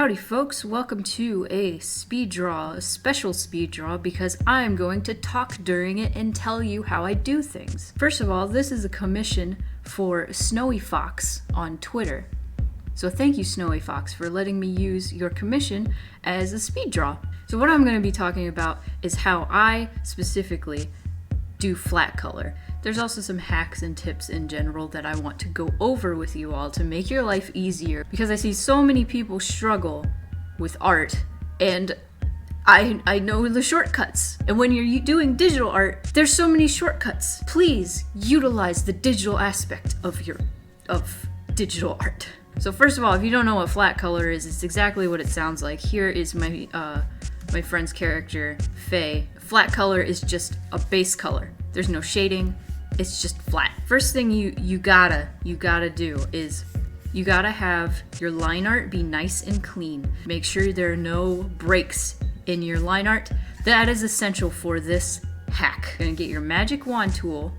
Howdy folks, welcome to a speed draw, a special speed draw, because I'm going to talk during it and tell you how I do things. First of all, this is a commission for SnoweyFoxx on Twitter. So thank you SnoweyFoxx for letting me use your commission as a speed draw. So what I'm going to be talking about is how I specifically do flat color. There's also some hacks and tips in general that I want to go over with you all to make your life easier, because I see so many people struggle with art, and I know the shortcuts. And when you're doing digital art, there's so many shortcuts. Please utilize the digital aspect of digital art. So first of all, if you don't know what flat color is, it's exactly what it sounds like. Here is my friend's character, Faye. Flat color is just a base color. There's no shading. It's just flat. First thing you gotta do is you gotta have your line art be nice and clean. Make sure there are no breaks in your line art. That is essential for this hack. You're gonna get your magic wand tool,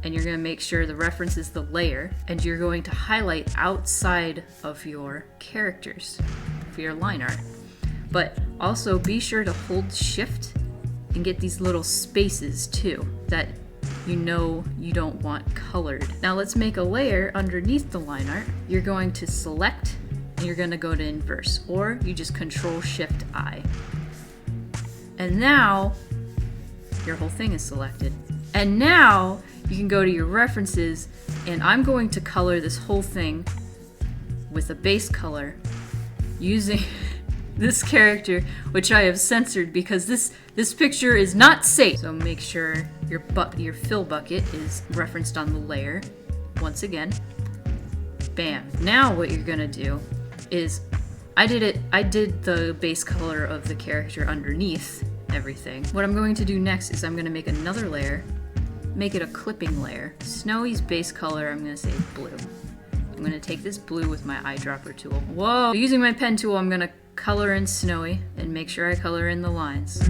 and you're gonna make sure the reference is the layer, and you're going to highlight outside of your characters for your line art. But also be sure to hold shift and get these little spaces too that you know you don't want colored. Now let's make a layer underneath the line art. You're going to select and you're going to go to inverse, or you just Control Shift I. And now your whole thing is selected. And now you can go to your references, and I'm going to color this whole thing with a base color using this character, which I have censored because this picture is not safe. So make sure your fill bucket is referenced on the layer. Once again, bam. Now what you're gonna do is, I did the base color of the character underneath everything. What I'm going to do next is I'm gonna make another layer, make it a clipping layer. Snowy's base color, I'm gonna say blue. I'm gonna take this blue with my eyedropper tool. Whoa! Using my pen tool, I'm gonna color in Snowy and make sure I color in the lines.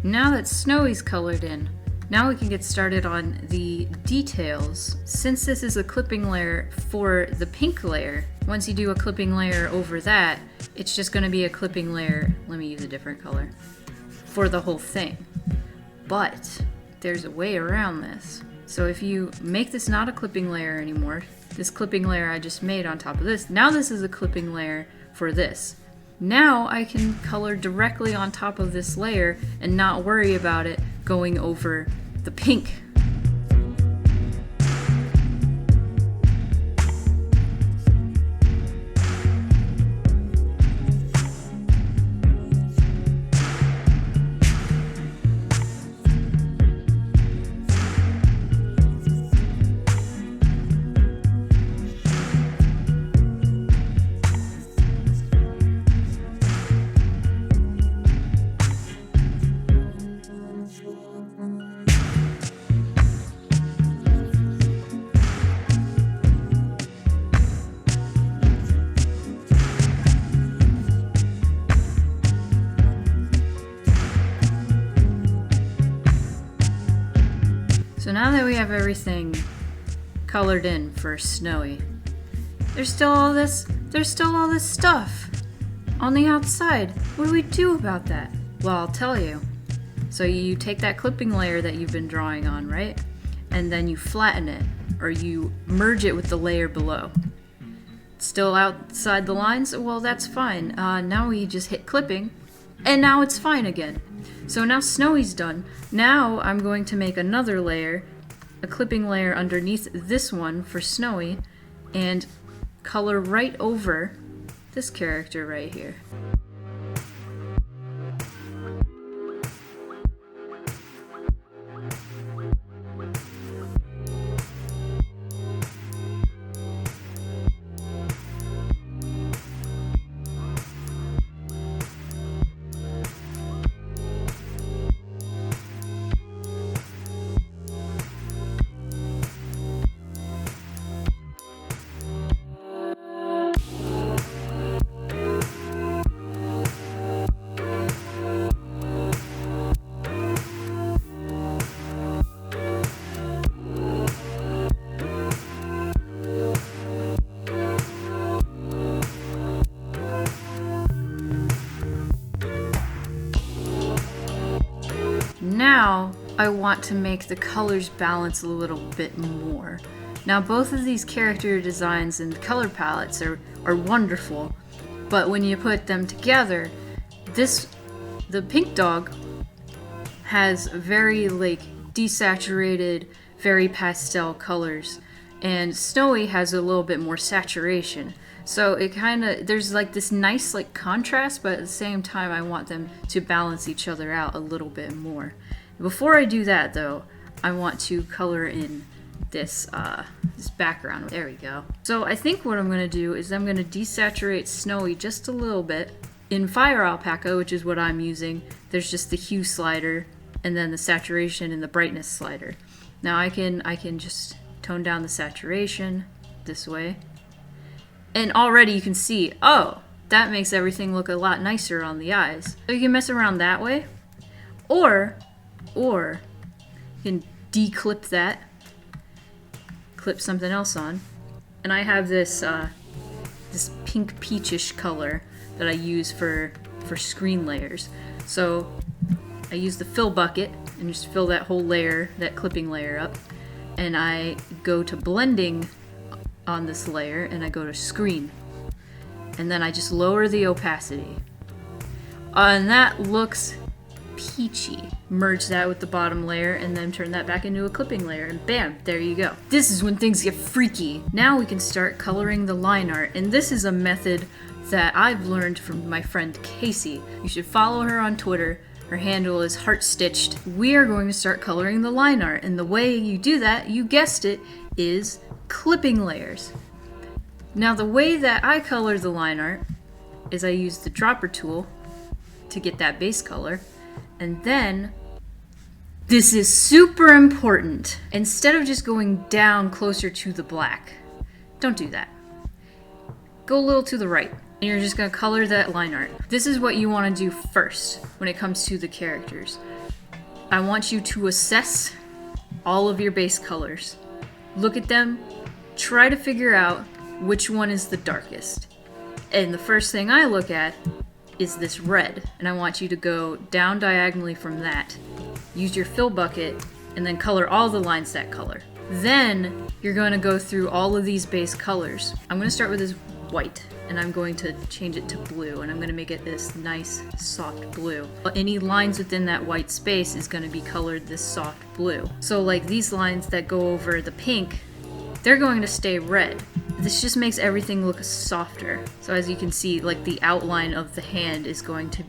Now that Snowy's colored in, now we can get started on the details. Since this is a clipping layer for the pink layer, once you do a clipping layer over that, it's just going to be a clipping layer, let me use a different color, for the whole thing. But there's a way around this. So if you make this not a clipping layer anymore, this clipping layer I just made on top of this, now this is a clipping layer for this. Now I can color directly on top of this layer and not worry about it going over the pink. So now that we have everything colored in for Snowy, there's still all this stuff on the outside. What do we do about that? Well, I'll tell you. So you take that clipping layer that you've been drawing on, right? And then you flatten it, or you merge it with the layer below. Still outside the lines? Well, that's fine. Now we just hit clipping, and now it's fine again. So now Snowy's done. Now I'm going to make another layer, a clipping layer underneath this one for Snowy, and color right over this character right here. I want to make the colors balance a little bit more. Now both of these character designs and color palettes are wonderful, but when you put them together, the pink dog has very like desaturated, very pastel colors, and Snowy has a little bit more saturation. So it kind of, there's like this nice like contrast, but at the same time I want them to balance each other out a little bit more. Before I do that though, I want to color in this background. There we go. So I think what I'm going to do is I'm going to desaturate Snowy just a little bit. In Fire Alpaca, which is what I'm using, there's just the hue slider and then the saturation and the brightness slider. Now I can just tone down the saturation this way. And already you can see, oh, that makes everything look a lot nicer on the eyes. So you can mess around that way. Or you can declip that, clip something else on. And I have this this pink peachish color that I use for screen layers. So I use the fill bucket and just fill that whole layer, that clipping layer up. And I go to blending on this layer and I go to screen. And then I just lower the opacity. And that looks peachy. Merge that with the bottom layer and then turn that back into a clipping layer and bam, there you go. This is when things get freaky. Now we can start coloring the line art, and this is a method that I've learned from my friend Casey. You should follow her on Twitter. Her handle is heartstitched. We are going to start coloring the line art, and the way you do that, you guessed it, is clipping layers. Now the way that I color the line art is I use the dropper tool to get that base color, and then this is super important. Instead of just going down closer to the black, don't do that. Go a little to the right, and you're just going to color that line art. This is what you want to do first when it comes to the characters. I want you to assess all of your base colors. Look at them, try to figure out which one is the darkest. And the first thing I look at is this red, and I want you to go down diagonally from that. Use your fill bucket, and then color all the lines that color. Then you're going to go through all of these base colors. I'm going to start with this white, and I'm going to change it to blue, and I'm going to make it this nice soft blue. Any lines within that white space is going to be colored this soft blue. So like these lines that go over the pink, they're going to stay red. This just makes everything look softer. So as you can see, like the outline of the hand is going to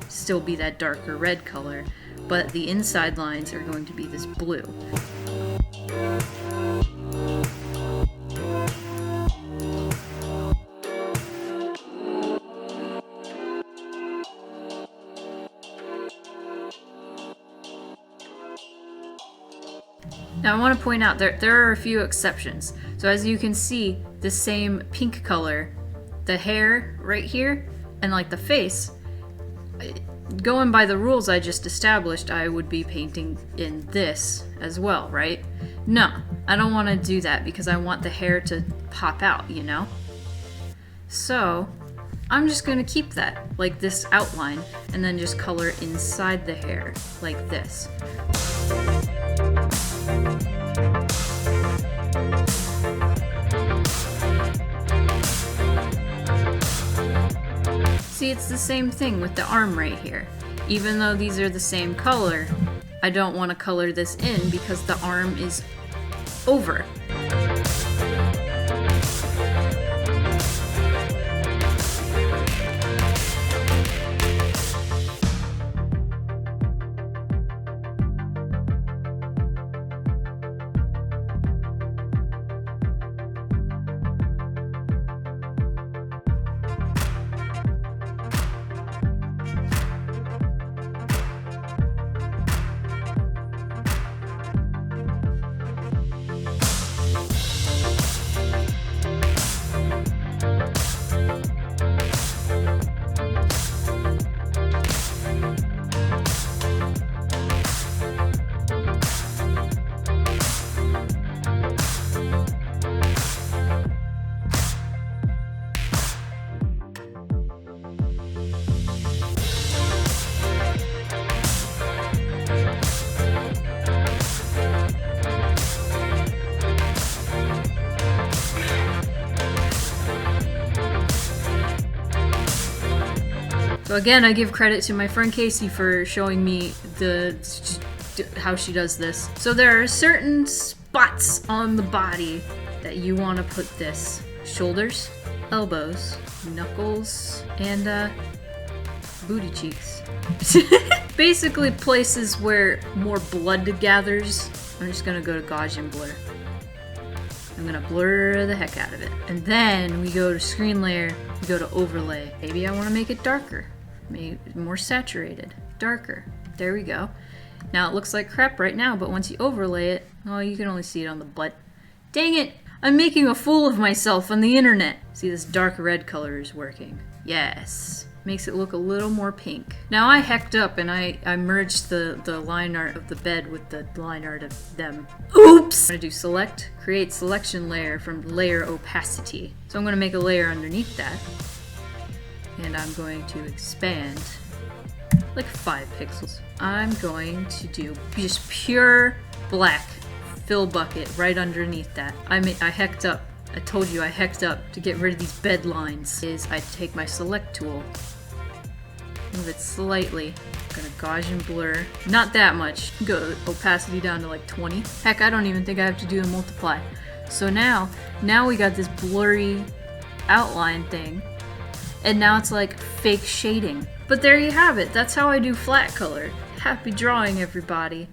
still be that darker red color, but the inside lines are going to be this blue. Now I want to point out there are a few exceptions. So as you can see, the same pink color, the hair right here, and like the face, going by the rules I just established, I would be painting in this as well, right? No, I don't want to do that because I want the hair to pop out, you know? So I'm just going to keep that, like this outline, and then just color inside the hair, like this. See, it's the same thing with the arm right here. Even though these are the same color, I don't want to color this in because the arm is over. again, I give credit to my friend Casey for showing me how she does this. So there are certain spots on the body that you want to put this. Shoulders, elbows, knuckles, and booty cheeks. Basically places where more blood gathers. I'm just gonna go to Gaussian blur. I'm gonna blur the heck out of it. And then we go to screen layer, we go to overlay. Maybe I wanna make it darker. Maybe more saturated, darker. There we go. Now it looks like crap right now, but once you overlay it, oh, you can only see it on the butt. Dang it! I'm making a fool of myself on the internet. See, this dark red color is working. Yes. Makes it look a little more pink. Now I hecked up and I merged the line art of the bed with the line art of them. Oops! I'm gonna do select, create selection layer from layer opacity. So I'm gonna make a layer underneath that. And I'm going to expand like 5 pixels. I'm going to do just pure black fill bucket right underneath that. I hecked up. I told you I hecked up to get rid of these bed lines. I take my select tool, move it slightly. I'm gonna Gaussian blur, not that much. Go opacity down to like 20. Heck, I don't even think I have to do the multiply. So now we got this blurry outline thing, and now it's like fake shading. But there you have it. That's how I do flat color. Happy drawing, everybody.